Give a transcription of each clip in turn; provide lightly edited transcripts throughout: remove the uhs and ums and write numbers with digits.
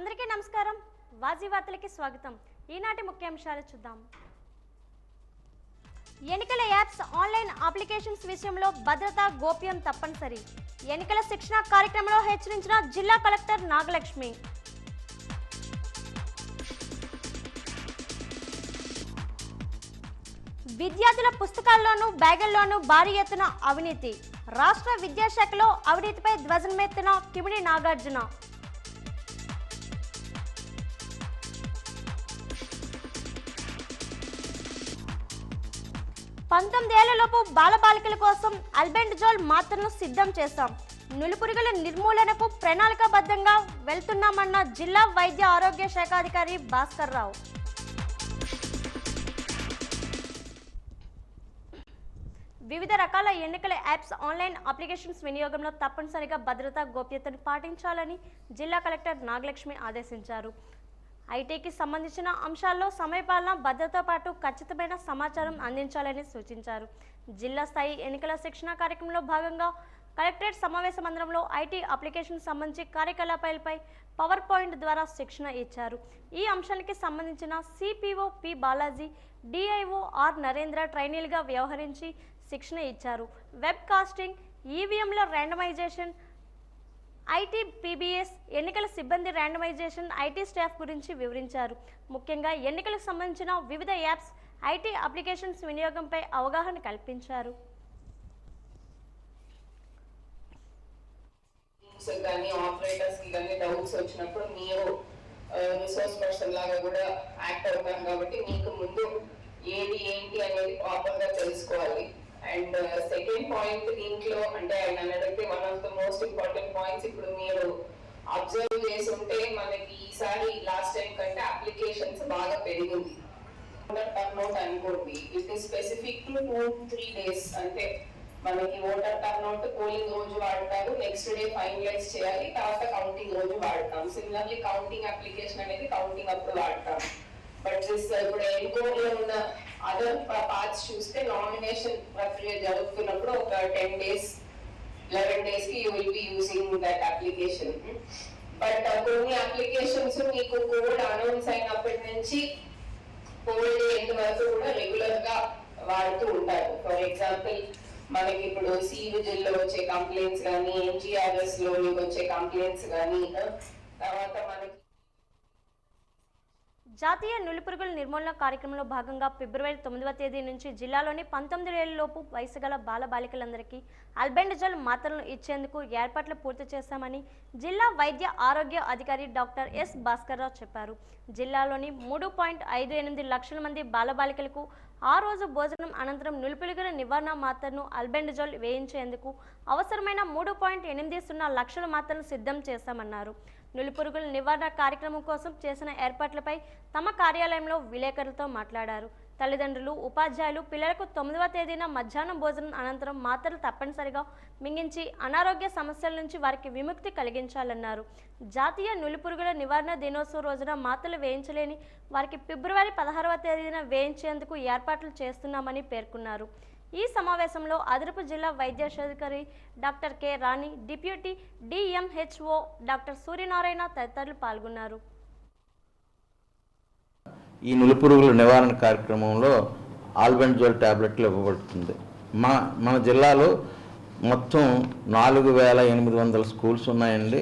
అందరికీ నమస్కారం. వాజీ వార్తలకి స్వాగతం. ఈనాటి ముఖ్యాంశాలు చూద్దాం. ఎన్నికల యాప్స్ ఆన్లైన్ అప్లికేషన్స్ విషయంలో భద్రత గోప్యం తప్పనిసరి. ఎన్నికల శిక్షణ కార్యక్రమంలో హెచ్చరించిన జిల్లా కలెక్టర్ నాగలక్ష్మి. విద్యార్థుల పుస్తకాల్లోనూ బ్యాగుల్లోనూ భారీ ఎత్తున అవినీతి. రాష్ట్ర విద్యాశాఖలో అవినీతిపై ధ్వజమెత్తిన కిమిడి నాగార్జున. ఏళ్లలోపు బాలబాలికల కోసం అల్బెండజోల్ మాత్రను సిద్ధం చేశాం. నులిపురుగుల నిర్మూలనకు ప్రణాళికాబద్ధంగా వెళ్తున్నామన్న జిల్లా వైద్య ఆరోగ్య శాఖ అధికారి భాస్కర్ రావు. వివిధ రకాల ఎన్నికల యాప్స్ ఆన్లైన్ అప్లికేషన్స్ వినియోగంలో తప్పనిసరిగా భద్రతా గోప్యతను పాటించాలని జిల్లా కలెక్టర్ నాగలక్ష్మి ఆదేశించారు. ఐటీకి సంబంధించిన అంశాల్లో సమయపాలన భద్రతతో పాటు ఖచ్చితమైన సమాచారం అందించాలని సూచించారు. జిల్లా స్థాయి ఎన్నికల శిక్షణ కార్యక్రమంలో భాగంగా కలెక్టరేట్ సమావేశ మందిరంలో ఐటీ అప్లికేషన్ సంబంధించి కార్యకలాపాలపై పవర్ పాయింట్ ద్వారా శిక్షణ ఇచ్చారు. ఈ అంశానికి సంబంధించిన CPO P Balaji, DIO R Narendra ట్రైనీలుగా వ్యవహరించి శిక్షణ ఇచ్చారు. వెబ్ కాస్టింగ్, ఈవీఎంల ర్యాండమైజేషన్, ఐటీ పీబీఎస్, ఎన్నికల సిబ్బంది ర్యాండమైజేషన్, ఐటీ స్టాఫ్ గురించి వివరించారు. ముఖ్యంగా ఎన్నికలకు సంబంధించిన వివిధ యాప్స్, ఐటీ అప్లికేషన్స్ వినియోగంపై అవగాహన కల్పించారు. డౌట్స్ వచ్చినప్పుడు మీరు రిసోర్స్ పర్సన్ లాగా కూడా యాక్ట్ అవుతారు కాబట్టి మీకు ముందు ఏది ఏంటి అనేది ప్రాపర్ గా తెలుసుకోవాలి. అండ్ సెకండ్ పాయింట్ దీంట్లో అంటే నన్ను అడిగితే one of the most important points ఇప్పుడు మీరు అబ్జర్వ్ చేసి ఉంటే మనకి ఈసారి లాస్ట్ టైం కంటే అప్లికేషన్స్ బాగా పెరిగింది. టర్న్అవుట్ అనుకోండి, it is specific to 2-3 days. అంటే మనకి ఓటర్ టర్న్అవుట్ పోలింగ్ రోజు వాడతారు, నెక్స్ట్ డే ఫైనలైజ్ చేయాలి, తర్వాత కౌంటింగ్ రోజు వాడతాం. సిమిలర్లీ కౌంటింగ్ అప్లికేషన్ అనేది కౌంటింగ్ అప్పుడు వాడతాం. బట్ ఇప్పుడు ఎన్కోర్లో ఉన్న అదర్ పార్ట్స్ చూస్తే నామినేషన్ ప్రక్రియ జరుగుతున్నప్పుడు ఒక 10 days 11 days కి you will be using that application. But కొన్ని అప్లికేషన్స్ మీకు కోడ్ అనౌన్స్ అయినప్పటి నుంచి కోడ్ డే ఎండ్ వరకు కూడా రెగ్యులర్ గా వాడుతూ ఉంటారు. ఫర్ ఎగ్జాంపుల్ మనకి ఇప్పుడు సివిజిల్లో వచ్చే కంప్లైంట్స్ కానీ, ఎన్జిఆర్ఎస్ లో వచ్చే కంప్లైంట్స్ కానీ, తర్వాత మనకి జాతీయ నులిపురుగుల నిర్మూలన కార్యక్రమంలో భాగంగా ఫిబ్రవరి 9వ తేదీ నుంచి జిల్లాలోని 19 ఏళ్లలోపు వయసు గల బాలబాలికలందరికీ అల్బెండజోల్ మాత్రలను ఇచ్చేందుకు ఏర్పాట్లు పూర్తి చేశామని జిల్లా వైద్య ఆరోగ్య అధికారి డాక్టర్ ఎస్ భాస్కర్ రావు చెప్పారు. జిల్లాలోని 3.58 లక్షల మంది బాలబాలికలకు ఆ రోజు భోజనం అనంతరం నులిపురుగుల నివారణ మాత్రను అల్బెండజోల్ వేయించేందుకు అవసరమైన 3.80 లక్షల మాత్రలను సిద్ధం చేశామన్నారు. నులిపురుగుల నివారణ కార్యక్రమం కోసం చేసిన ఏర్పాట్లపై తమ కార్యాలయంలో విలేకరులతో మాట్లాడారు. తల్లిదండ్రులు, ఉపాధ్యాయులు పిల్లలకు 9వ తేదీన మధ్యాహ్నం భోజనం అనంతరం మాత్రలు తప్పనిసరిగా మింగించి అనారోగ్య సమస్యల నుంచి వారికి విముక్తి కలిగించాలన్నారు. జాతీయ నులిపురుగుల నివారణ దినోత్సవం రోజున మాత్రలు వేయించలేని వారికి ఫిబ్రవరి 16వ తేదీన వేయించేందుకు ఏర్పాట్లు చేస్తున్నామని పేర్కొన్నారు. ఈ సమావేశంలో అదనపు జిల్లా వైద్యాధికారి డాక్టర్ కె రాణి, డిప్యూటీ డిఎంహెచ్ఓ డాక్టర్ సూర్యనారాయణ తదితరులు పాల్గొన్నారు. ఈ నులిపురుగుల నివారణ కార్యక్రమంలో ఆల్బెండజోల్ టాబ్లెట్లు ఇవ్వబడుతుంది. మన జిల్లాలో మొత్తం 4800 స్కూల్స్ ఉన్నాయండి,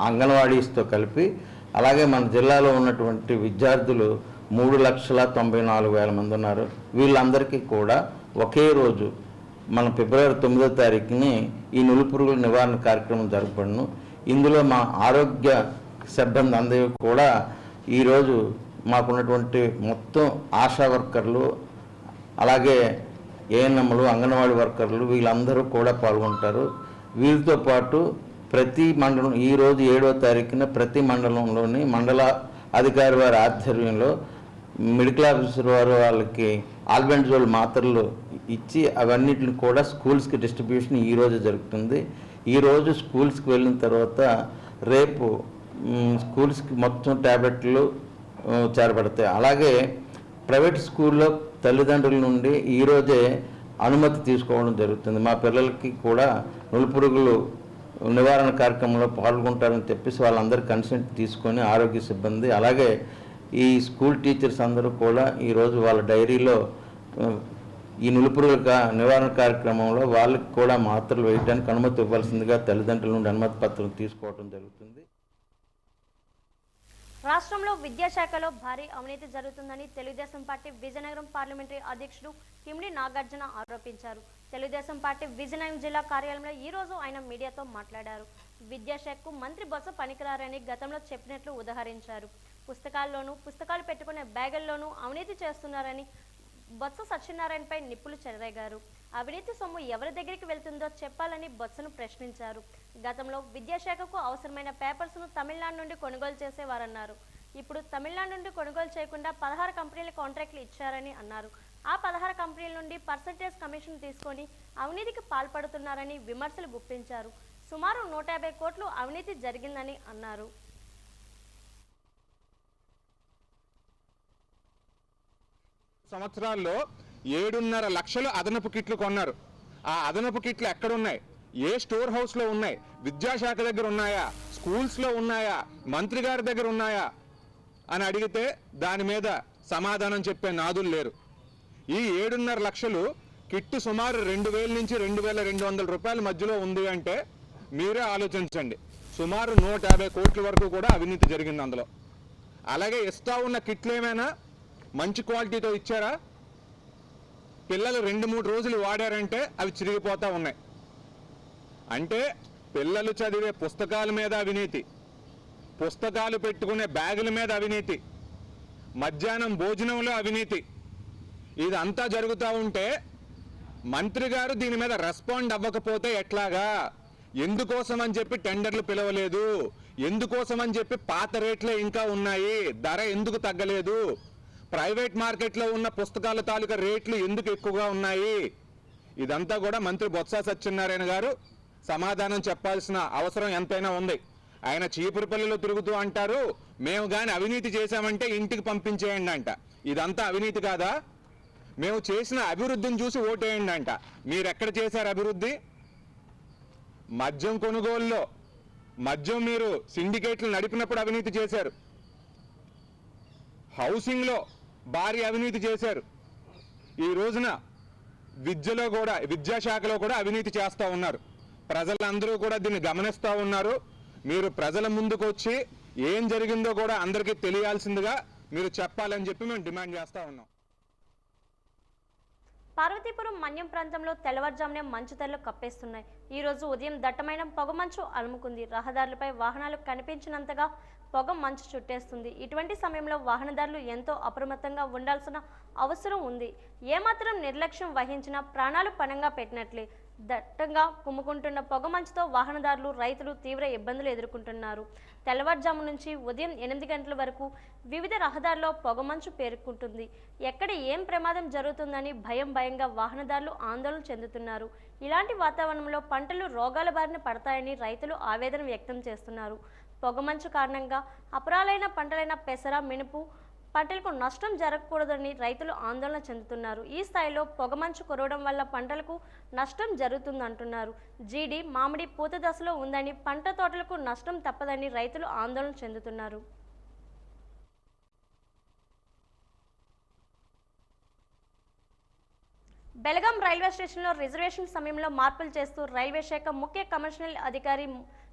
అంగన్వాడీస్తో కలిపి. అలాగే మన జిల్లాలో ఉన్నటువంటి విద్యార్థులు 3,94,000 మంది ఉన్నారు. వీళ్ళందరికీ కూడా ఒకే రోజు మన ఫిబ్రవరి 9వ తారీఖుని ఈ నులిపురుగుల నివారణ కార్యక్రమం జరపబడును. ఇందులో మా ఆరోగ్య సిబ్బంది అందరూ కూడా ఈరోజు మాకున్నటువంటి మొత్తం ఆశా వర్కర్లు, అలాగే ఏఎన్ఎంలు, అంగన్వాడీ వర్కర్లు వీళ్ళందరూ కూడా పాల్గొంటారు. వీరితో పాటు ప్రతి మండలం ఈరోజు 7వ తారీఖున ప్రతి మండలంలోని మండల అధికారి వారి ఆధ్వర్యంలో మెడికల్ ఆఫీసర్ వారు వాళ్ళకి ఆల్బెండజోల్ మాత్రలు ఇచ్చి అవన్నిటిని కూడా స్కూల్స్కి డిస్ట్రిబ్యూషన్ ఈరోజు జరుగుతుంది. ఈరోజు స్కూల్స్కి వెళ్ళిన తర్వాత రేపు స్కూల్స్కి మొత్తం ట్యాబ్లెట్లు చేరబడతాయి. అలాగే ప్రైవేట్ స్కూల్లో తల్లిదండ్రుల నుండి ఈరోజే అనుమతి తీసుకోవడం జరుగుతుంది. మా పిల్లలకి కూడా నులిపురుగులు నివారణ కార్యక్రమంలో పాల్గొంటారని చెప్పేసి వాళ్ళందరూ కన్సెంట్ తీసుకొని ఆరోగ్య సిబ్బంది అలాగే ఈ స్కూల్ టీచర్స్ అందరూ కూడా ఈరోజు వాళ్ళ డైరీలో ఈ నులుపురుగుల నివారణ కార్యక్రమంలో వాళ్ళకి కూడా మాత్రలు వేయడానికి అనుమతి ఇవ్వాల్సిందిగా తల్లిదండ్రుల నుండి అనుమతి పత్రం తీసుకోవడం జరుగుతుంది. రాష్ట్రంలో విద్యాశాఖలో భారీ అవినీతి జరుగుతుందని తెలుగుదేశం పార్టీ విజయనగరం పార్లమెంటరీ అధ్యక్షుడు కిమిడి నాగార్జున ఆరోపించారు. తెలుగుదేశం పార్టీ విజయనగరం జిల్లా కార్యాలయంలో ఈ రోజు ఆయన మీడియాతో మాట్లాడారు. విద్యాశాఖకు మంత్రి బొత్స పనికిరారని గతంలో చెప్పినట్లు ఉదహరించారు. పుస్తకాలు పెట్టుకునే బ్యాగుల్లోనూ అవినీతి చేస్తున్నారని బొత్స సత్యనారాయణపై నిప్పులు చెలరేగారు. అవినీతి సొమ్ము ఎవరి దగ్గరికి వెళ్తుందో చెప్పాలని బొత్సను ప్రశ్నించారు. గతంలో విద్యాశాఖకు అవసరమైన పేపర్స్ను తమిళనాడు నుండి కొనుగోలు చేసేవారన్నారు. ఇప్పుడు తమిళనాడు నుండి కొనుగోలు చేయకుండా 16 కంపెనీల కాంట్రాక్టులు ఇచ్చారని అన్నారు. ఆ 16 కంపెనీల నుండి పర్సంటేజ్ కమిషన్ తీసుకొని అవినీతికి పాల్పడుతున్నారని విమర్శలు గుప్పించారు. సుమారు 150 కోట్లు అవినీతి జరిగిందని అన్నారు. సంవత్సరాల్లో 7.5 లక్షలు అదనపు కిట్లు కొన్నారు. ఆ అదనపు కిట్లు ఎక్కడున్నాయి? ఏ స్టోర్ హౌస్లో ఉన్నాయి? విద్యాశాఖ దగ్గర ఉన్నాయా? స్కూల్స్లో ఉన్నాయా? మంత్రి గారి దగ్గర ఉన్నాయా అని అడిగితే దాని మీద సమాధానం చెప్పే నాదులు లేరు. ఈ 7.5 లక్షలు కిట్టు సుమారు 2000 నుంచి 2200 రూపాయల మధ్యలో ఉంది అంటే మీరే ఆలోచించండి. సుమారు 150 కోట్ల వరకు కూడా అవినీతి జరిగింది అందులో. అలాగే ఇస్తా ఉన్న కిట్లు ఏమైనా మంచి క్వాలిటీతో ఇచ్చారా? పిల్లలు 2-3 రోజులు వాడారంటే అవి చిరిగిపోతూ ఉన్నాయి. అంటే పిల్లలు చదివే పుస్తకాల మీద అవినీతి, పుస్తకాలు పెట్టుకునే బ్యాగుల మీద అవినీతి, మధ్యాహ్నం భోజనంలో అవినీతి, ఇదంతా జరుగుతూ ఉంటే మంత్రి గారు దీని మీద రెస్పాండ్ అవ్వకపోతే ఎట్లాగా? ఎందుకోసం అని చెప్పి టెండర్లు పిలవలేదు? ఎందుకోసం అని చెప్పి పాత రేట్లే ఇంకా ఉన్నాయి? ధర ఎందుకు తగ్గలేదు? ప్రైవేట్ మార్కెట్లో ఉన్న పుస్తకాల తాలూకా రేట్లు ఎందుకు ఎక్కువగా ఉన్నాయి? ఇదంతా కూడా మంత్రి బొత్స సత్యనారాయణ గారు సమాధానం చెప్పాల్సిన అవసరం ఎంతైనా ఉంది. ఆయన చీపురుపల్లిలో తిరుగుతూ అంటారు, మేము కానీ అవినీతి చేశామంటే ఇంటికి పంపించేయండి అంట. ఇదంతా అవినీతి కాదా? మేము చేసిన అభివృద్ధిని చూసి ఓటేయండి అంట. మీరెక్కడ చేశారు అభివృద్ధి? మద్యం కొనుగోలులో మద్యం మీరు సిండికేట్లు నడిపినప్పుడు అవినీతి చేశారు. హౌసింగ్లో భారీ అవినీతి చేశారు. ఈ రోజున విద్యలో కూడా, విద్యాశాఖలో కూడా అవినీతి చేస్తూ ఉన్నారు. ప్రజలందరూ కూడా దీన్ని గమనిస్తూ ఉన్నారు. మీరు ప్రజల ముందుకు వచ్చి ఏం జరిగిందో కూడా అందరికీ తెలియాల్సిందిగా మీరు చెప్పాలని చెప్పి మేము డిమాండ్ చేస్తూ ఉన్నాం. పార్వతీపురం మన్యం ప్రాంతంలో తెల్లవారుజామునే మంచు తెరలు కప్పేస్తున్నాయి. ఈ రోజు ఉదయం దట్టమైన పొగమంచు అలుముకుంది. రహదారులపై వాహనాలు కనిపించినంతగా పొగ మంచు చుట్టేస్తుంది. ఇటువంటి సమయంలో వాహనదారులు ఎంతో అప్రమత్తంగా ఉండాల్సిన అవసరం ఉంది. ఏమాత్రం నిర్లక్ష్యం వహించినా ప్రాణాలు పణంగా పెట్టినట్లే. దట్టంగా కుమ్ముకుంటున్న పొగ మంచుతో వాహనదారులు, రైతులు తీవ్ర ఇబ్బందులు ఎదుర్కొంటున్నారు. తెల్లవారుజాము నుంచి ఉదయం 8 గంటల వరకు వివిధ రహదారుల్లో పొగమంచు పేరుకుంటుంది. ఎక్కడ ఏం ప్రమాదం జరుగుతుందని భయంగా వాహనదారులు ఆందోళన చెందుతున్నారు. ఇలాంటి వాతావరణంలో పంటలు రోగాల బారిన పడతాయని రైతులు ఆవేదన వ్యక్తం చేస్తున్నారు. పొగమంచు కారణంగా అపరాలైన పంటలైన పెసర, మినుపు పంటలకు నష్టం జరగకూడదని రైతులు ఆందోళన చెందుతున్నారు. ఈ స్థాయిలో పొగమంచు కురవడం వల్ల పంటలకు నష్టం జరుగుతుందంటున్నారు. జీడి, మామిడి పూత దశలో ఉందని, పంట తోటలకు నష్టం తప్పదని రైతులు ఆందోళన చెందుతున్నారు. బెలగాం రైల్వే స్టేషన్లో రిజర్వేషన్ సమయంలో మార్పులు చేస్తూ రైల్వే శాఖ ముఖ్య కమర్షియల్ అధికారి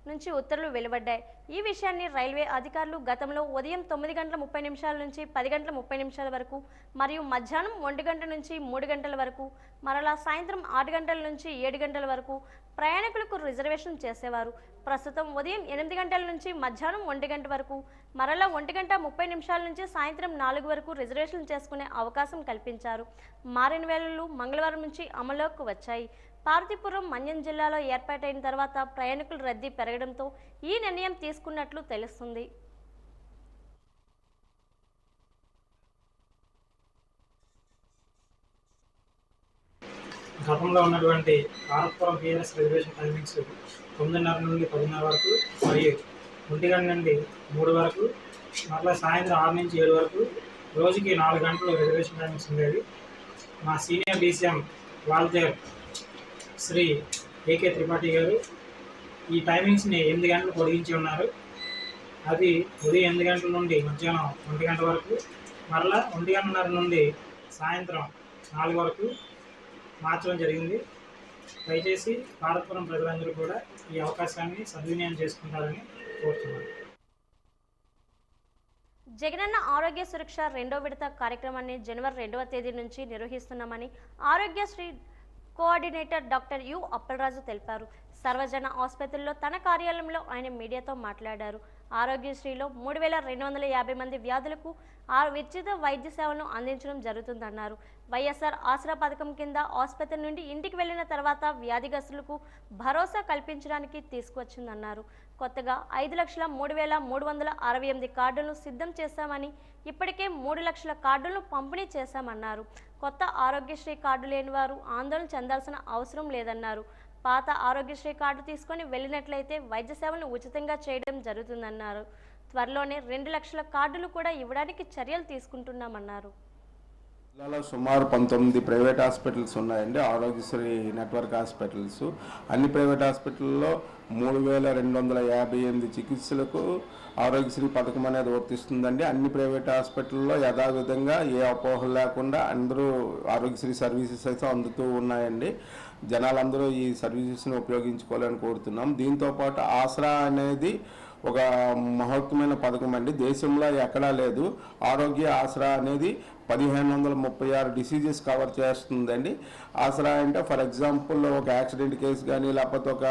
నుంచి ఉత్తర్వులు వెలువడ్డాయి. ఈ విషయాన్ని రైల్వే అధికారులు గతంలో ఉదయం 9:30 నుంచి 10:30 వరకు మరియు మధ్యాహ్నం 1 గంట నుంచి 3 గంటల వరకు, మరలా సాయంత్రం 6 గంటల నుంచి 7 గంటల వరకు ప్రయాణికులకు రిజర్వేషన్ చేసేవారు. ప్రస్తుతం ఉదయం 8 గంటల నుంచి మధ్యాహ్నం 1 గంట వరకు, మరలా 1:30 నుంచి సాయంత్రం 4 వరకు రిజర్వేషన్ చేసుకునే అవకాశం కల్పించారు. మారిన వేళలు మంగళవారం నుంచి అమలులోకి వచ్చాయి. పార్వతీపురం మన్యం జిల్లాలో ఏర్పాటైన తర్వాత ప్రయాణికుల రద్దీ పెరగడంతో ఈ నిర్ణయం తీసుకున్నట్లు తెలుస్తుంది. గతంలో ఉన్నటువంటి పార్వతీపురం PRS రిజర్వేషన్ టైమింగ్స్ 9:30 నుండి 10:30 వరకు మరియు 1 గంట నుండి 3 వరకు, మరలా సాయంత్రం 6 నుంచి 7 వరకు, రోజుకి 4 గంటలు రిజర్వేషన్ టైమింగ్స్ ఉండేవి. మా senior DCM Waltair Shri AK Tripathi గారు ఈ టైమింగ్స్ని 8 గంటలు పొడిగించి ఉన్నారు. అది ఉదయం 8 గంటల నుండి మధ్యాహ్నం 1 గంట వరకు, మరలా 1:30 నుండి సాయంత్రం 4 వరకు మార్చడం జరిగింది. దయచేసి పార్వతీపురం ప్రజలందరూ కూడా ఈ అవకాశాన్ని సద్వినియోగం చేసుకుంటారని కోరుతున్నాను. జగనన్న ఆరోగ్య సురక్ష 2వ విడత కార్యక్రమాన్ని జనవరి 2వ తేదీ నుంచి నిర్వహిస్తున్నామని Aarogyasri coordinator doctor you Appalaraju తెలిపారు. సర్వజన ఆసుపత్రిలో తన కార్యాలయంలో ఆయన మీడియాతో మాట్లాడారు. ఆరోగ్యశ్రీలో 3,250 మంది వ్యాధులకు ఉచిత వైద్య సేవలను అందించడం జరుగుతుందన్నారు. వైఎస్ఆర్ ఆసరా పథకం కింద ఆసుపత్రి నుండి ఇంటికి వెళ్లిన తర్వాత వ్యాధిగ్రస్తులకు భరోసా కల్పించడానికి తీసుకువచ్చిందన్నారు. కొత్తగా 5,03,368 కార్డులను సిద్ధం చేశామని, ఇప్పటికే 3 లక్షల కార్డులను పంపిణీ చేశామన్నారు. కొత్త ఆరోగ్యశ్రీ కార్డు లేని వారు ఆందోళన చెందాల్సిన అవసరం లేదన్నారు. పాత ఆరోగ్యశ్రీ కార్డు తీసుకొని వెళ్ళినట్లయితే వైద్య సేవలను ఉచితంగా చేయడం జరుగుతుందన్నారు. త్వరలోనే 2 లక్షల కార్డులు కూడా ఇవ్వడానికి చర్యలు తీసుకుంటున్నామన్నారు. జిల్లాలో సుమారు 19 ప్రైవేట్ హాస్పిటల్స్ ఉన్నాయండి. Aarogyasri network hospitals. అన్ని ప్రైవేట్ హాస్పిటల్లో 3,258 చికిత్సలకు ఆరోగ్యశ్రీ పథకం అనేది వర్తిస్తుందండి. అన్ని ప్రైవేట్ హాస్పిటల్లో యథావిధంగా ఏ అపోహలు లేకుండా అందరూ ఆరోగ్యశ్రీ సర్వీసెస్ అయితే అందుతూ ఉన్నాయండి. జనాలందరూ ఈ సర్వీసెస్ని ఉపయోగించుకోవాలని కోరుతున్నాం. దీంతోపాటు ఆసరా అనేది ఒక మహత్తరమైన పథకం అండి. దేశంలో ఎక్కడా లేదు. ఆరోగ్య ఆసరా అనేది 1,536 డిసీజెస్ కవర్ చేస్తుందండి. ఆసరా అంటే ఫర్ ఎగ్జాంపుల్ ఒక యాక్సిడెంట్ కేసు కానీ, లేకపోతే ఒక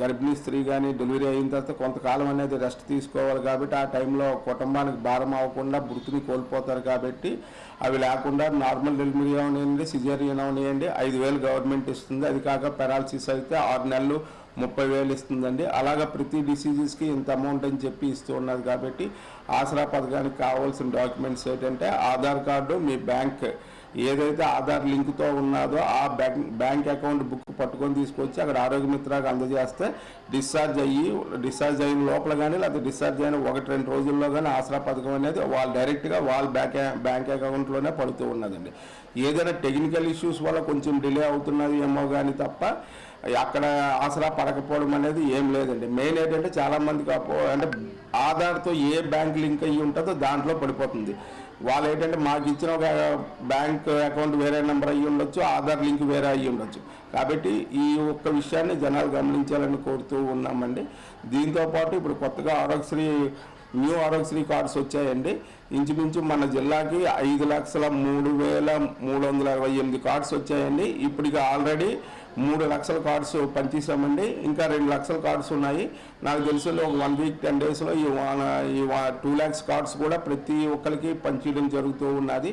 గర్భిణీ స్త్రీ కానీ డెలివరీ అయిన తర్వాత కొంతకాలం అనేది రెస్ట్ తీసుకోవాలి కాబట్టి ఆ టైంలో కుటుంబానికి భారం అవ్వకుండా మృతిని కోల్పోతారు కాబట్టి అవి లేకుండా నార్మల్ డెలివరీ అవనివ్వండి, సిజేరియన్ అవనివ్వండి 5,000 గవర్నమెంట్ ఇస్తుంది. అది కాక పెరాలసిస్ అయితే 6 నెలలు 30,000 ఇస్తుందండి. అలాగా ప్రతి డిసీజెస్కి ఇంత అమౌంట్ అని చెప్పి ఇస్తూ ఉన్నది కాబట్టి ఆసరా పథకానికి కావాల్సిన డాక్యుమెంట్స్ ఏంటంటే ఆధార్ కార్డు, మీ బ్యాంక్ ఏదైతే ఆధార్ లింక్తో ఉన్నదో ఆ బ్యాంక్ అకౌంట్ బుక్ పట్టుకొని తీసుకొచ్చి అక్కడ ఆరోగ్య మిత్రాకి అందజేస్తే డిశ్చార్జ్ అయిన లోపల కానీ లేకపోతే డిశ్చార్జ్ అయిన 1-2 రోజుల్లో కానీ ఆసరా పథకం అనేది వాళ్ళు డైరెక్ట్గా వాళ్ళ బ్యాంక్ అకౌంట్లోనే పడుతూ ఉన్నదండి. ఏదైనా టెక్నికల్ ఇష్యూస్ వల్ల కొంచెం డిలే అవుతున్నది ఏమో కానీ తప్ప అక్కడ ఆసరా పడకపోవడం అనేది ఏం లేదండి. మెయిన్ ఏంటంటే చాలామందికి అంటే ఆధార్తో ఏ బ్యాంక్ లింక్ అయ్యి ఉంటుందో దాంట్లో పడిపోతుంది. వాళ్ళు ఏంటంటే మాకు ఇచ్చిన ఒక బ్యాంక్ అకౌంట్ వేరే నెంబర్ అయ్యి ఉండొచ్చు, ఆధార్ లింక్ వేరే అయ్యి ఉండొచ్చు. కాబట్టి ఈ ఒక్క విషయాన్ని జనాలు గమనించాలని కోరుతూ ఉన్నామండి. దీంతోపాటు ఇప్పుడు కొత్తగా న్యూ ఆరోగ్యశ్రీ కార్డ్స్ వచ్చాయండి. ఇంచుమించు మన జిల్లాకి 5,03,328 కార్డ్స్ వచ్చాయండి. ఇప్పటికి ఆల్రెడీ 3 లక్షల కార్డ్స్ పంచేసామండి. ఇంకా 2 లక్షల కార్డ్స్ ఉన్నాయి. నాకు తెలిసి ఒక 1 వీక్ 10 డేస్లో ఈ 2 lakhs కార్డ్స్ కూడా ప్రతి ఒక్కరికి పంచడం జరుగుతూ ఉన్నది.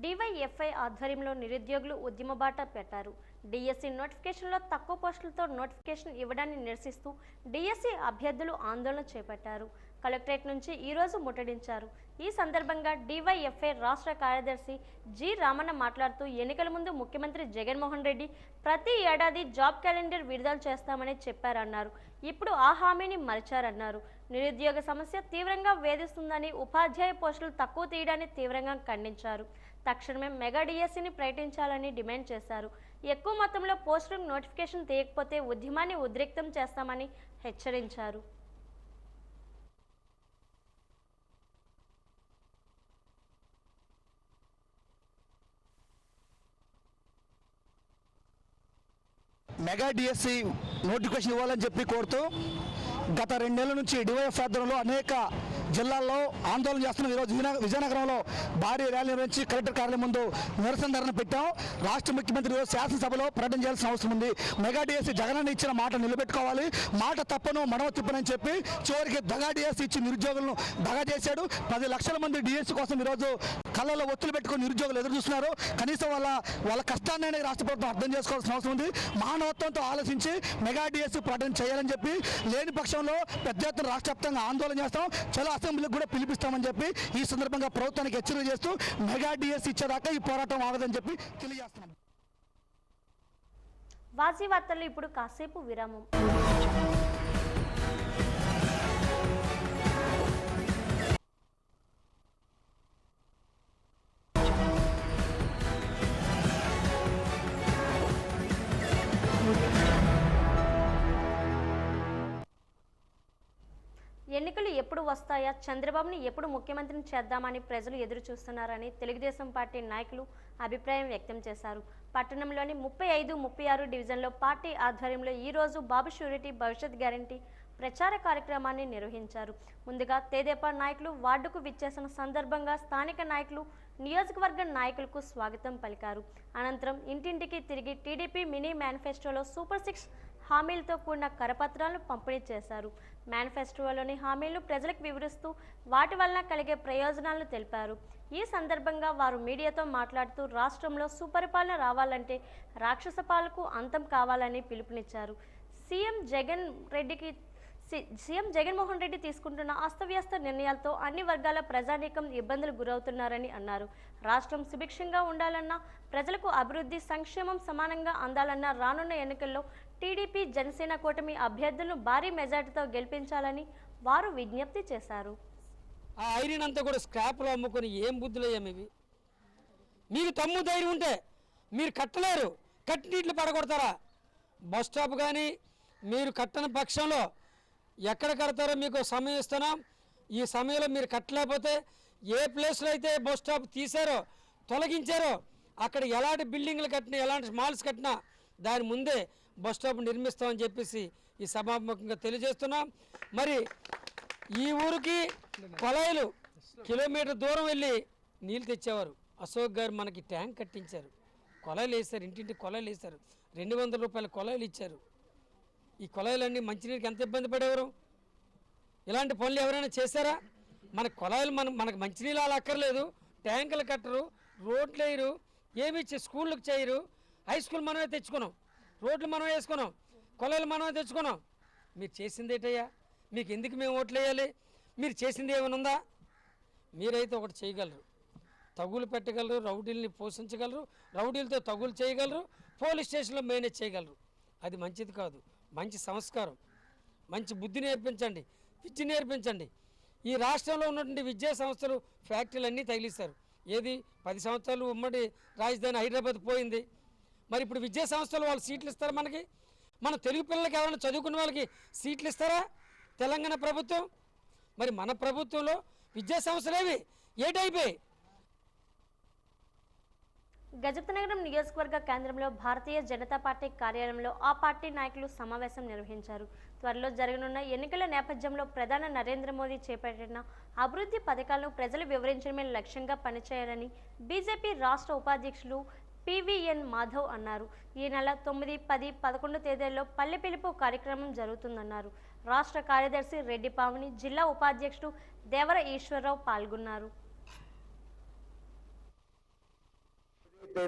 డివైఎఫ్ఐ ఆధ్వర్యంలో నిరుద్యోగులు ఉద్యమ బాట పెట్టారు. డిఎస్సి నోటిఫికేషన్లో తక్కువ పోస్టులతో నోటిఫికేషన్ ఇవ్వడాన్ని నిరసిస్తూ డిఎస్సి అభ్యర్థులు ఆందోళన చేపట్టారు. కలెక్టరేట్ నుంచి ఈరోజు ముట్టడించారు. ఈ సందర్భంగా డివైఎఫ్ఐ రాష్ట్ర కార్యదర్శి జి రామన్న మాట్లాడుతూ ఎన్నికల ముందు ముఖ్యమంత్రి జగన్మోహన్ రెడ్డి ప్రతి ఏడాది జాబ్ క్యాలెండర్ విడుదల చేస్తామని చెప్పారన్నారు. ఇప్పుడు ఆ హామీని మరిచారన్నారు. నిరుద్యోగ సమస్య తీవ్రంగా వేధిస్తుందని, ఉపాధ్యాయ పోస్టులు తక్కువ తీయడాన్ని తీవ్రంగా ఖండించారు. తక్షణమే మెగా డిఎస్సిని ప్రకటించాలని డిమాండ్ చేశారు. ఎక్కువ మొత్తంలో పోస్టులకు నోటిఫికేషన్ తీయకపోతే ఉద్యమాన్ని ఉద్రిక్తం చేస్తామని హెచ్చరించారు. మెగా డిఎస్సి నోటిఫికేషన్ ఇవ్వాలని చెప్పి కోరుతూ గత 2 నెలల నుంచి డివైఎఫ్ ఆధ్వర్యంలో అనేక జిల్లాల్లో ఆందోళన చేస్తున్నాం. ఈరోజు విజయనగరంలో భారీ ర్యాలీ నిర్వహించి కలెక్టర్ కార్యాలయం ముందు నిరసన ధరణ పెట్టాం. రాష్ట్ర ముఖ్యమంత్రి ఈరోజు శాసనసభలో ప్రకటన చేయాల్సిన అవసరం ఉంది. మెగా డిఎస్సి జగనన్న ఇచ్చిన మాట నిలబెట్టుకోవాలి, మాట తప్పను మడవ తిప్పనని చెప్పి చివరికి దగా డిఎస్సి ఇచ్చి నిరుద్యోగులను దగా చేశాడు. 10 లక్షల మంది డిఎస్సి కోసం ఈరోజు కళ్ళలో ఒత్తులు పెట్టుకుని నిరుద్యోగులు ఎదురు చూస్తున్నారు. కనీసం వాళ్ళ కష్టాన్ని రాష్ట్ర ప్రభుత్వం అర్థం చేసుకోవాల్సిన అవసరం ఉంది. మానవత్వంతో ఆలోచించి మెగా డిఎస్సి ప్రకటన చేయాలని చెప్పి, లేని పక్షంలో పెద్ద ఎత్తున రాష్ట్ర వ్యాప్తంగా ఆందోళన చేస్తాం, చాలా అసెంబ్లీకి కూడా పిలిపిస్తామని చెప్పి ఈ సందర్భంగా ప్రభుత్వానికి హెచ్చరిక చేస్తూ మెగా డిఎస్సి ఇచ్చేదాకా ఈ పోరాటం ఆగదని చెప్పి తెలియజేస్తున్నాం. వాజీ వార్తల్లో ఇప్పుడు కాసేపు విరామం. ఎప్పుడు వస్తాయా, చంద్రబాబుని ఎప్పుడు ముఖ్యమంత్రిని చేద్దామని ప్రజలు ఎదురు చూస్తున్నారని తెలుగుదేశం పార్టీ నాయకులు అభిప్రాయం వ్యక్తం చేశారు. పట్టణంలోని 35, 36 డివిజన్లో పార్టీ ఆధ్వర్యంలో ఈరోజు బాబు షూరిటీ భవిష్యత్ గ్యారంటీ ప్రచార కార్యక్రమాన్ని నిర్వహించారు. ముందుగా తెదేపా నాయకులు వార్డుకు విచ్చేసిన సందర్భంగా స్థానిక నాయకులు నియోజకవర్గ నాయకులకు స్వాగతం పలికారు. అనంతరం ఇంటింటికి తిరిగి టీడీపీ మినీ మేనిఫెస్టోలో సూపర్ 6 హామీలతో కూడిన కరపత్రాలను పంపిణీ చేశారు. మేనిఫెస్టోలోని హామీలను ప్రజలకు వివరిస్తూ వాటి వలన కలిగే ప్రయోజనాలను తెలిపారు. ఈ సందర్భంగా వారు మీడియాతో మాట్లాడుతూ రాష్ట్రంలో సుపరిపాలన రావాలంటే రాక్షస పాలకు అంతం కావాలని పిలుపునిచ్చారు. సీఎం జగన్మోహన్ రెడ్డి తీసుకుంటున్న అస్తవ్యస్త నిర్ణయాలతో అన్ని వర్గాల ప్రజానీకం ఇబ్బందులు గురవుతున్నారని అన్నారు. రాష్ట్రం సుభిక్షంగా ఉండాలన్నా, ప్రజలకు అభివృద్ధి సంక్షేమం సమానంగా అందాలన్నా రానున్న ఎన్నికల్లో టీడీపీ జనసేన కూటమి అభ్యర్థులను భారీ మెజార్టీతో గెలిపించాలని వారు విజ్ఞప్తి చేశారు. ఆ ఐరన్ అంతా కూడా స్క్రాప్లో అమ్ముకొని ఏం బుద్ధులయ్యామివి? మీకు తమ్ము ధైర్యం ఉంటే మీరు కట్టలేరు, కట్టి నీళ్ళు పడగొడతారా? బస్ స్టాప్ కానీ మీరు కట్టని పక్షంలో ఎక్కడ కడతారో మీకు సమయం ఇస్తున్నాం. ఈ సమయంలో మీరు కట్టలేకపోతే ఏ ప్లేస్లో అయితే బస్ స్టాప్ తీశారో, తొలగించారో అక్కడ ఎలాంటి బిల్డింగ్లు కట్టినా, ఎలాంటి మాల్స్ కట్టినా దాని ముందే బస్ స్టాప్ నిర్మిస్తామని చెప్పేసి ఈ సభాముఖంగా తెలియజేస్తున్నాం. మరి ఈ ఊరికి కొలాయిలు కిలోమీటర్ దూరం వెళ్ళి నీళ్ళు తెచ్చేవారు. అశోక్ గారు మనకి ట్యాంక్ కట్టించారు, కొలాయిలు వేశారు, ఇంటింటి కొలాయిలు వేశారు, 200 రూపాయల కొలాయిలు ఇచ్చారు. ఈ కొలాయిలన్నీ మంచినీటికి ఎంత ఇబ్బంది పడేవారు? ఇలాంటి పనులు ఎవరైనా చేశారా? మన కొలాయిలు మనకు మంచినీళ్ళు అలా అక్కర్లేదు, ట్యాంకులు కట్టరు, రోడ్లు వేయరు, ఏమి స్కూళ్ళకి చేయరు. హై స్కూల్ మనమే తెచ్చుకున్నాం, రోడ్లు మనం వేసుకున్నాం, కొలాయిలు మనమే తెచ్చుకున్నాం. మీరు చేసింది ఏంటయ్యా? మీకు ఎందుకు మేము ఓట్లు వేయాలి? మీరు చేసింది ఏమైనా ఉందా? మీరైతే ఒకటి చేయగలరు, తగులు పెట్టగలరు, రౌడీల్ని పోషించగలరు, రౌడీలతో తగులు చేయగలరు, పోలీస్ స్టేషన్లో మేనేజ్ చేయగలరు. అది మంచిది కాదు. మంచి సంస్కారం, మంచి బుద్ధి నేర్పించండి, విద్య నేర్పించండి. ఈ రాష్ట్రంలో ఉన్నటువంటి విద్యా సంస్థలు, ఫ్యాక్టరీలు అన్నీ తగిలిస్తారు. ఏది 10 సంవత్సరాలు ఉమ్మడి రాజధాని హైదరాబాద్ పోయింది. మరి ఇప్పుడు విద్యా సంస్థలు వాళ్ళు సీట్లు ఇస్తారా? మనకి మన తెలుగు పిల్లలకి ఎవరైనా చదువుకున్న వాళ్ళకి సీట్లు ఇస్తారా తెలంగాణ ప్రభుత్వం? మరి మన ప్రభుత్వంలో విద్యా సంస్థలేవి ఏటైపోయి? గజపతినగరం నియోజకవర్గ కేంద్రంలో భారతీయ జనతా పార్టీ కార్యాలయంలో ఆ పార్టీ నాయకులు సమావేశం నిర్వహించారు. త్వరలో జరగనున్న ఎన్నికల నేపథ్యంలో ప్రధాని నరేంద్ర మోదీ చేపట్టిన అభివృద్ధి పథకాలను ప్రజలు వివరించడమే లక్ష్యంగా పనిచేయాలని బీజేపీ రాష్ట్ర ఉపాధ్యక్షులు పివిఎన్ మాధవ్ అన్నారు. ఈ నెల 9, 10, 11 తేదీల్లో పల్లె పిలుపు కార్యక్రమం జరుగుతుందన్నారు. రాష్ట్ర కార్యదర్శి రెడ్డి పావని, జిల్లా ఉపాధ్యక్షుడు దేవర ఈశ్వరరావు పాల్గొన్నారు.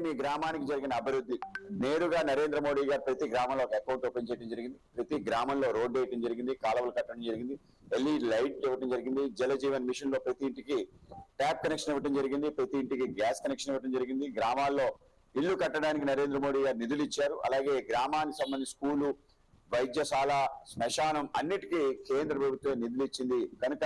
మీ గ్రామానికి జరిగిన అభివృద్ధి నేరుగా నరేంద్ర మోడీ గారు ప్రతి గ్రామంలో ఒక అకౌంట్ ఓపెన్ చేయడం జరిగింది, ప్రతి గ్రామంలో రోడ్డు వేయడం జరిగింది, కాలువలు కట్టడం జరిగింది, ఎల్ఈడి లైట్ ఇవ్వడం జరిగింది, జల జీవన్ మిషన్ లో ప్రతి ఇంటికి ట్యాప్ కనెక్షన్ ఇవ్వడం జరిగింది, ప్రతి ఇంటికి గ్యాస్ కనెక్షన్ ఇవ్వడం జరిగింది, గ్రామాల్లో ఇల్లు కట్టడానికి నరేంద్ర మోడీ గారు నిధులు ఇచ్చారు. అలాగే గ్రామానికి సంబంధించిన స్కూలు, వైద్యశాల, శ్మశానం అన్నిటికీ కేంద్ర ప్రభుత్వం నిధులు ఇచ్చింది. కనుక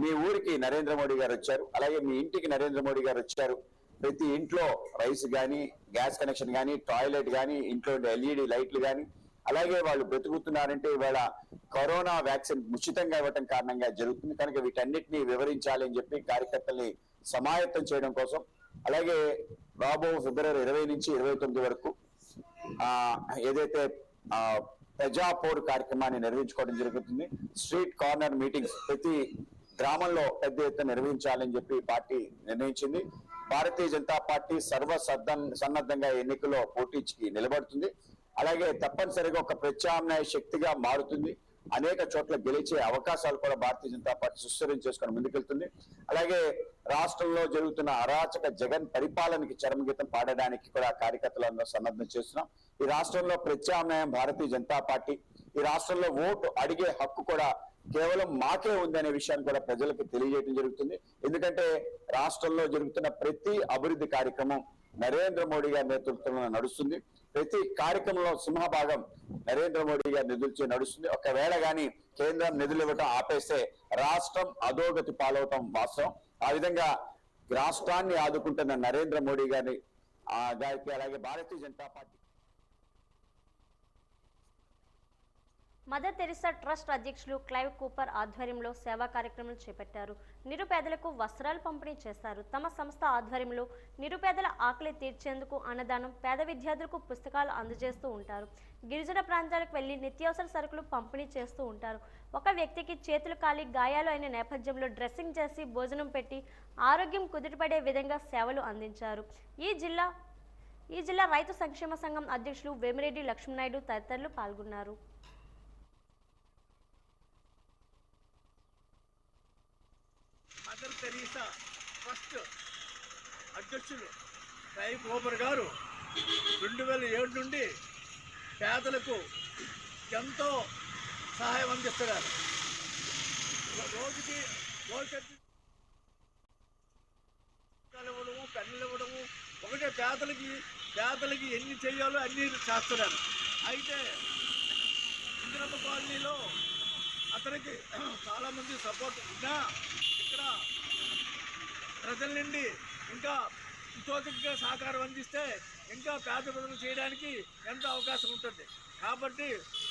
మీ ఊరికి నరేంద్ర మోడీ గారు వచ్చారు, అలాగే మీ ఇంటికి నరేంద్ర మోడీ గారు వచ్చారు. ప్రతి ఇంట్లో రైస్ కానీ, గ్యాస్ కనెక్షన్ కానీ, టాయిలెట్ కానీ, ఇంట్లో ఎల్ఈడి లైట్లు కానీ, అలాగే వాళ్ళు బ్రతుకుతున్నారంటే ఇవాళ కరోనా వ్యాక్సిన్ ఉచితంగా ఇవ్వటం కారణంగా జరుగుతుంది. కనుక వీటన్నిటిని వివరించాలి అని చెప్పి కార్యకర్తల్ని సమాయత్తం చేయడం కోసం, అలాగే రాబో ఫిబ్రవరి 20 నుంచి 29 వరకు ఏదైతే ప్రజాపోరు కార్యక్రమాన్ని నిర్వహించుకోవడం జరుగుతుంది. స్ట్రీట్ కార్నర్ మీటింగ్స్ ప్రతి గ్రామంలో పెద్ద ఎత్తున నిర్వహించాలని చెప్పి పార్టీ నిర్ణయించింది. భారతీయ జనతా పార్టీ సన్నద్ధంగా ఎన్నికల్లో పోటీకి నిలబడుతుంది. అలాగే తప్పనిసరిగా ఒక ప్రత్యామ్నాయ శక్తిగా మారుతుంది. అనేక చోట్ల గెలిచే అవకాశాలు కూడా భారతీయ జనతా పార్టీ సుస్థిరం చేసుకొని ముందుకెళ్తుంది. అలాగే రాష్ట్రంలో జరుగుతున్న అరాచక జగన్ పరిపాలనకి చరమగీతం పాడడానికి కూడా కార్యకర్తలందరూ సన్నద్ధం చేస్తున్నాం. ఈ రాష్ట్రంలో ప్రత్యామ్నాయం భారతీయ జనతా పార్టీ. ఈ రాష్ట్రంలో ఓటు అడిగే హక్కు కూడా కేవలం మాకే ఉందనే విషయాన్ని కూడా ప్రజలకు తెలియజేయడం జరుగుతుంది. ఎందుకంటే రాష్ట్రంలో జరుగుతున్న ప్రతి అభివృద్ధి కార్యక్రమం నరేంద్ర మోడీ గారి నేతృత్వంలో నడుస్తుంది. ప్రతి కార్యక్రమంలో సింహభాగం నరేంద్ర మోడీ గారి నిధులతో నడుస్తుంది. ఒకవేళ గాని కేంద్రం నిధులు ఇవ్వటం ఆపేస్తే రాష్ట్రం అధోగతి పాలవటం వాస్తవం. ఆ విధంగా రాష్ట్రాన్ని ఆదుకుంటున్న నరేంద్ర మోడీ గారికి అలాగే Bharatiya Janata party Mother Teresa trust అధ్యక్షులు క్లైవ్ కూపర్ ఆధ్వర్యంలో సేవా కార్యక్రమాలు చేపట్టారు. నిరుపేదలకు వస్త్రాలు పంపిణీ చేశారు. తమ సంస్థ ఆధ్వర్యంలో నిరుపేదల ఆకలి తీర్చేందుకు అన్నదానం, పేద విద్యార్థులకు పుస్తకాలు అందజేస్తూ ఉంటారు. గిరిజన ప్రాంతాలకు వెళ్లి నిత్యావసర సరుకులు పంపిణీ చేస్తూ ఉంటారు. ఒక వ్యక్తికి చేతులు కాలి గాయాలు అయిన నేపథ్యంలో డ్రెస్సింగ్ చేసి భోజనం పెట్టి ఆరోగ్యం కుదుటపడే విధంగా సేవలు అందించారు. ఈ జిల్లా రైతు సంక్షేమ సంఘం అధ్యక్షులు వేమిరెడ్డి లక్ష్మీనాయుడు తదితరులు పాల్గొన్నారు. మదర్ తెరీసా ట్రస్ట్ అధ్యక్షులు క్లైవ్ కూపర్ గారు 2007 నుండి పేదలకు ఎంతో సహాయం అందిస్తున్నారు. రోజుకి ఇవ్వడము, పెన్నులు ఇవ్వడము, ఒకటే పేదలకి ఎన్ని చేయాలో అన్ని చేస్తున్నారు. అయితే ఇందిరమ్మ కాలనీలో అతనికి చాలామంది సపోర్ట్ ఉన్నా ఇక్కడ ప్రజల నుండి ఇంకా ఇతోతిగా సహకారం అందిస్తే ఇంకా పేద ప్రజలు చేయడానికి ఎంతో అవకాశం ఉంటుంది. కాబట్టి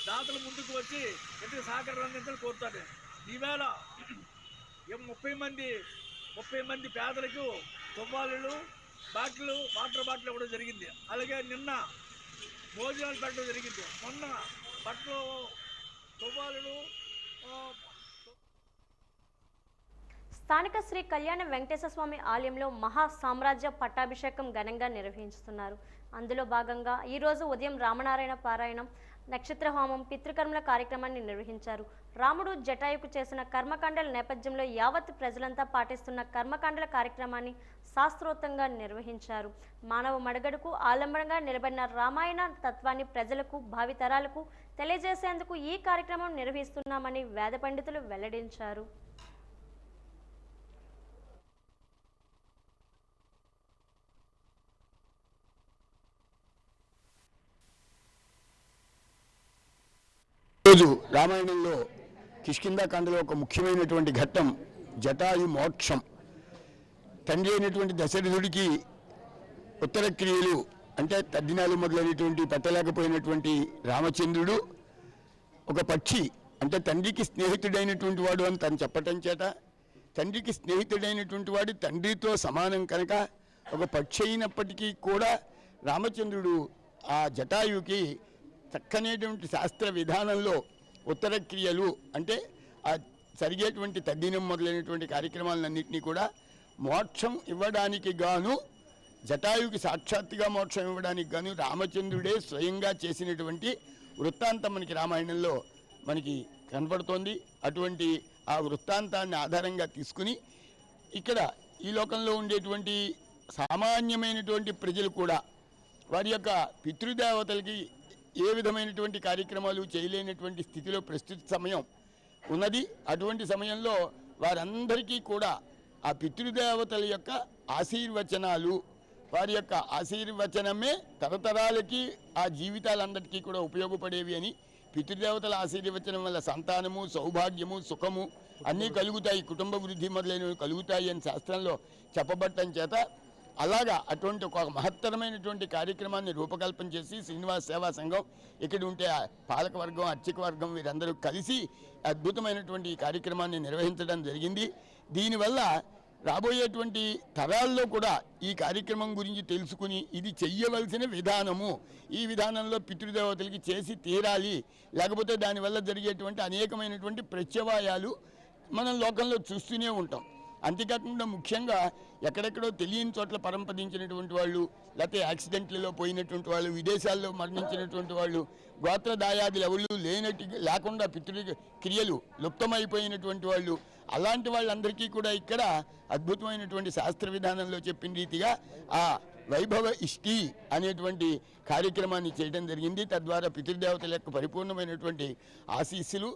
దాతలు ముందుకు వచ్చి ఎంతో సహకారం అందించాలని కోరుతాను. ఈవేళ 30 మంది పేదలకు తువ్వాలు, వాటర్ బాటిల్ ఇవ్వడం జరిగింది. అలాగే నిన్న భోజనాలు పెట్టడం జరిగింది. మొన్న బట్టలు, తువ్వాలు. స్థానిక శ్రీ కళ్యాణ వెంకటేశ్వర స్వామి ఆలయంలో మహా సామ్రాజ్య పట్టాభిషేకం ఘనంగా నిర్వహిస్తున్నారు. అందులో భాగంగా ఈరోజు ఉదయం రామనారాయణ పారాయణం, నక్షత్ర హోమం, పితృకర్మల కార్యక్రమాన్ని నిర్వహించారు. రాముడు జటాయుకు చేసిన కర్మకాండల నేపథ్యంలో యావత్ ప్రజలంతా పాటిస్తున్న కర్మకాండల కార్యక్రమాన్ని శాస్త్రోక్తంగా నిర్వహించారు. మానవ మనుగడకు ఆలంబనంగా నిలబడిన రామాయణ తత్వాన్ని ప్రజలకు, భావితరాలకు తెలియజేసేందుకు ఈ కార్యక్రమం నిర్వహిస్తున్నామని వేద పండితులు వెల్లడించారు. ఈరోజు రామాయణంలో కిష్కింధాకాండలో ఒక ముఖ్యమైనటువంటి ఘట్టం జటాయు మోక్షం. తండ్రి అయినటువంటి దశరథుడికి ఉత్తర క్రియలు అంటే తద్దినాలు మొదలైనటువంటి పెట్టలేకపోయినటువంటి రామచంద్రుడు ఒక పక్షి అంటే తండ్రికి స్నేహితుడైనటువంటి వాడు అని తను చెప్పటం చేత తండ్రికి స్నేహితుడైనటువంటి వాడు తండ్రితో సమానం కనుక ఒక పక్షి అయినప్పటికీ కూడా రామచంద్రుడు ఆ జటాయుకి చక్కనేటువంటి శాస్త్ర విధానంలో ఉత్తర క్రియలు అంటే ఆ జరిగేటువంటి తద్దినం మొదలైనటువంటి కార్యక్రమాలన్నింటినీ కూడా మోక్షం ఇవ్వడానికి గాను, జటాయుకి సాక్షాత్తుగా మోక్షం ఇవ్వడానికి గాను రామచంద్రుడే స్వయంగా చేసినటువంటి వృత్తాంతం మనకి రామాయణంలో మనకి కనపడుతోంది. అటువంటి ఆ వృత్తాంతాన్ని ఆధారంగా తీసుకుని ఇక్కడ ఈ లోకంలో ఉండేటువంటి సామాన్యమైనటువంటి ప్రజలు కూడా వారి యొక్క పితృదేవతలకి ఏ విధమైనటువంటి కార్యక్రమాలు చేయలేనటువంటి స్థితిలో ప్రస్తుత సమయం ఉన్నది. అటువంటి సమయంలో వారందరికీ కూడా ఆ పితృదేవతల యొక్క ఆశీర్వచనాలు, వారి యొక్క ఆశీర్వచనమే తరతరాలకి ఆ జీవితాలందరికీ కూడా ఉపయోగపడేవి అని, పితృదేవతల ఆశీర్వచనం వల్ల సంతానము, సౌభాగ్యము, సుఖము అన్నీ కలుగుతాయి, కుటుంబ వృద్ధి మొదలైనవి కలుగుతాయి అని శాస్త్రంలో చెప్పబట్టం చేత అలాగా అటువంటి ఒక మహత్తరమైనటువంటి కార్యక్రమాన్ని రూపకల్పన చేసి శ్రీనివాస సేవా సంఘం ఇక్కడ ఉంటే పాలకవర్గం, అర్చక వర్గం వీరందరూ కలిసి అద్భుతమైనటువంటి ఈ కార్యక్రమాన్ని నిర్వహించడం జరిగింది. దీనివల్ల రాబోయేటువంటి తరాల్లో కూడా ఈ కార్యక్రమం గురించి తెలుసుకుని ఇది చెయ్యవలసిన విధానము, ఈ విధానంలో పితృదేవతలకి చేసి తీరాలి, లేకపోతే దానివల్ల జరిగేటువంటి అనేకమైనటువంటి ప్రత్యవాయాలు మనం లోకంలో చూస్తూనే ఉంటాం. అంతేకాకుండా ముఖ్యంగా ఎక్కడెక్కడో తెలియని చోట్ల పరంపదించినటువంటి వాళ్ళు, లేకపోతే యాక్సిడెంట్లలో పోయినటువంటి వాళ్ళు, విదేశాల్లో మరణించినటువంటి వాళ్ళు, గోత్రదాయాదులు ఎవరు లేకుండా పితృ క్రియలు లుప్తమైపోయినటువంటి వాళ్ళు, అలాంటి వాళ్ళందరికీ కూడా ఇక్కడ అద్భుతమైనటువంటి శాస్త్ర విధానంలో చెప్పిన రీతిగా ఆ వైభవ ఇష్టి అనేటువంటి కార్యక్రమాన్ని చేయడం జరిగింది. తద్వారా పితృదేవతల యొక్క పరిపూర్ణమైనటువంటి ఆశీస్సులు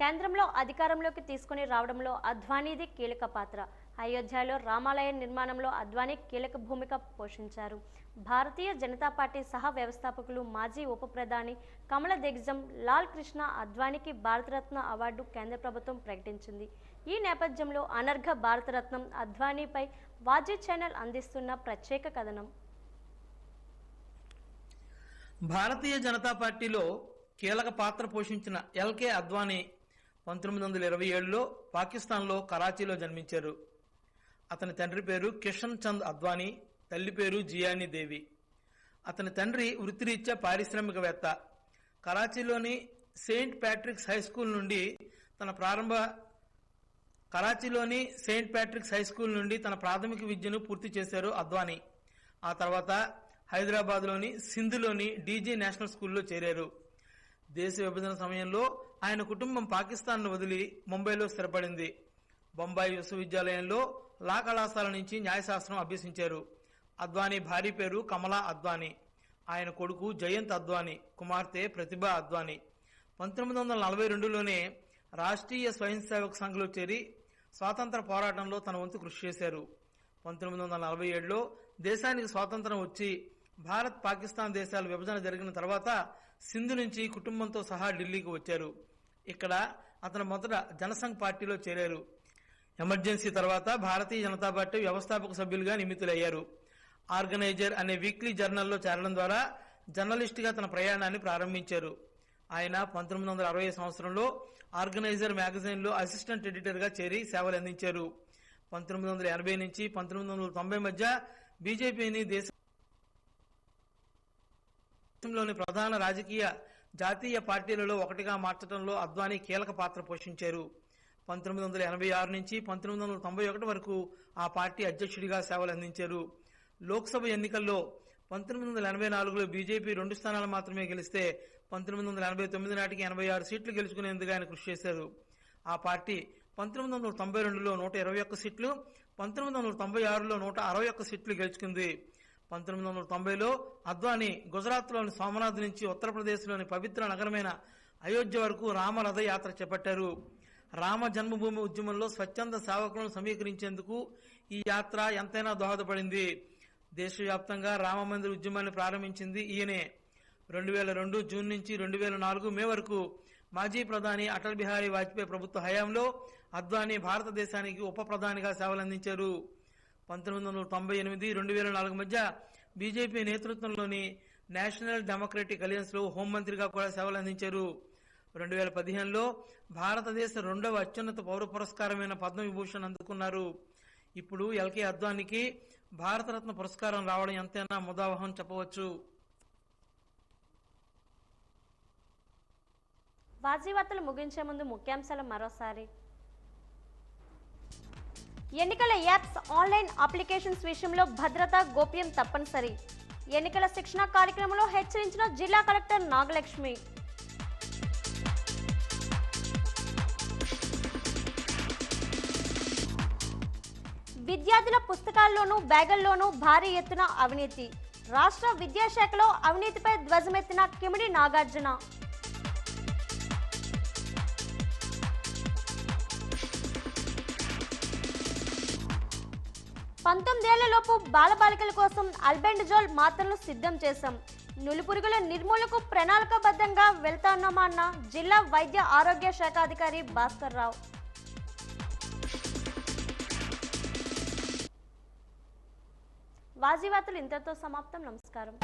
కేంద్రంలో అధికారంలోకి తీసుకుని రావడంలో అద్వానీది కీలక పాత్ర. అయోధ్యలో రామాలయ నిర్మాణంలో అద్వానీ కీలక భూమిక పోషించారు. భారతీయ జనతా పార్టీ సహ వ్యవస్థాపకులు, మాజీ ఉప ప్రధాని కమల దిగ్గజం లాల్ కృష్ణ అద్వానీకి భారతరత్న అవార్డు కేంద్ర ప్రభుత్వం ప్రకటించింది. ఈ నేపథ్యంలో అనర్ఘ భారతరత్నం అద్వానీపై వాజీ ఛానల్ అందిస్తున్న ప్రత్యేక కథనం. భారతీయ జనతా పార్టీలో కీలక పాత్ర పోషించిన ఎల్కే అద్వానీ 1927లో పాకిస్తాన్లో కరాచీలో జన్మించారు. అతని తండ్రి పేరు కిషన్ చంద్ అద్వానీ, తల్లి పేరు జియానీ దేవి. అతని తండ్రి వృత్తిరీత్యా పారిశ్రామికవేత్త. కరాచీలోని సెయింట్ ప్యాట్రిక్స్ హై స్కూల్ నుండి తన ప్రాథమిక విద్యను పూర్తి చేశారు అద్వానీ. ఆ తర్వాత హైదరాబాద్లోని సింధులోని డీజీ నేషనల్ స్కూల్లో చేరారు. దేశ విభజన సమయంలో ఆయన కుటుంబం పాకిస్తాన్ను వదిలి ముంబైలో స్థిరపడింది. బొంబాయి విశ్వవిద్యాలయంలో లా కళాశాల నుంచి న్యాయశాస్త్రం అభ్యసించారు. అద్వానీ భార్య పేరు కమలా అద్వానీ. ఆయన కొడుకు జయంత్ అద్వానీ, కుమార్తె ప్రతిభా అద్వానీ. 1942లోనే రాష్ట్రీయ స్వయం సేవక్ సంఘ్లో చేరి స్వాతంత్ర పోరాటంలో తన వంతు కృషి చేశారు. 1947లో దేశానికి స్వాతంత్రం వచ్చి భారత్ పాకిస్తాన్ దేశాల విభజన జరిగిన తర్వాత సింధు నుంచి కుటుంబంతో సహా ఢిల్లీకి వచ్చారు. ఇక్కడ అతను మొదట జనసంఘ్ పార్టీలో చేరారు. ఎమర్జెన్సీ తర్వాత భారతీయ జనతా పార్టీ వ్యవస్థాపక సభ్యులుగా నియమితులయ్యారు. ఆర్గనైజర్ అనే వీక్లీ జర్నల్లో చేరడం ద్వారా జర్నలిస్టుగా తన ప్రయాణాన్ని ప్రారంభించారు. ఆయన 1960 సంవత్సరంలో ఆర్గనైజర్ మ్యాగజైన్లో అసిస్టెంట్ ఎడిటర్గా చేరి సేవలు అందించారు. 1980 నుంచి 1990 మధ్య బీజేపీని దేశంలోని ప్రధాన రాజకీయ జాతీయ పార్టీలలో ఒకటిగా మార్చడంలో అద్వానీ కీలక పాత్ర పోషించారు. 1986 నుంచి 1991 వరకు ఆ పార్టీ అధ్యక్షుడిగా సేవలు అందించారు. లోక్సభ ఎన్నికల్లో 1984లో బీజేపీ 2 స్థానాలు మాత్రమే గెలిస్తే 1989 నాటికి 86 సీట్లు గెలుచుకునేందుకు ఆయన కృషి చేశారు. ఆ పార్టీ 1992లో 121 సీట్లు, 1996లో 161 సీట్లు గెలుచుకుంది. 1990లో అద్వానీ గుజరాత్లోని సోమనాథ్ నుంచి ఉత్తరప్రదేశ్లోని పవిత్ర నగరమైన అయోధ్య వరకు రామరథ యాత్ర చేపట్టారు. రామ జన్మభూమి ఉద్యమంలో స్వచ్ఛంద సేవకులను సమీకరించేందుకు ఈ యాత్ర ఎంతైనా దోహదపడింది. దేశవ్యాప్తంగా రామ మందిర ఉద్యమాన్ని ప్రారంభించింది ఈయనే. 2002 జూన్ నుంచి 2004 మే వరకు మాజీ ప్రధాని అటల్ బిహారీ వాజ్పేయి ప్రభుత్వ హయాంలో అద్వానీ భారతదేశానికి ఉప ప్రధానిగా సేవలందించారు. 1998-2004 మధ్య బీజేపీ నేతృత్వంలోని నేషనల్ డెమోక్రటిక్ అలయన్స్ లో హోంమంత్రిగా కూడా సేవలందించారు. 2015లో భారతదేశ 2వ అత్యున్నత పౌర పురస్కారమైన పద్మవిభూషణ్ అందుకున్నారు. ఇప్పుడు ఎల్కే అద్వానీకి భారతరత్న పురస్కారం రావడం ఎంతైనా ముదావహం చెప్పవచ్చు. వార్తలు ముగించే ముందు ముఖ్యాంశాలు మరోసారి. ఎన్నికల యాప్స్, ఆన్లైన్ అప్లికేషన్స్ విషయంలో భద్రత, గోప్యం తప్పనిసరి. ఎన్నికల శిక్షణ కార్యక్రమంలో హెచ్చరించిన జిల్లా కలెక్టర్ నాగలక్ష్మి. విద్యార్థుల పుస్తకాల్లోనూ బ్యాగుల్లోనూ భారీ ఎత్తున అవినీతి. రాష్ట్ర విద్యాశాఖలో అవినీతిపై ధ్వజమెత్తిన కిమిడి నాగార్జున. 19 ఏళ్లలోపు బాలబాలికల కోసం అల్బెండజోల్ మాత్రలు సిద్ధం చేశాం. నులిపురుగుల నిర్మూలనకు ప్రణాళికాబద్ధంగా వెళ్తాన్నామన్న జిల్లా వైద్య ఆరోగ్య శాఖ అధికారి భాస్కర్ రావు. వార్తలు ఇంతటితో సమాప్తం. నమస్కారం.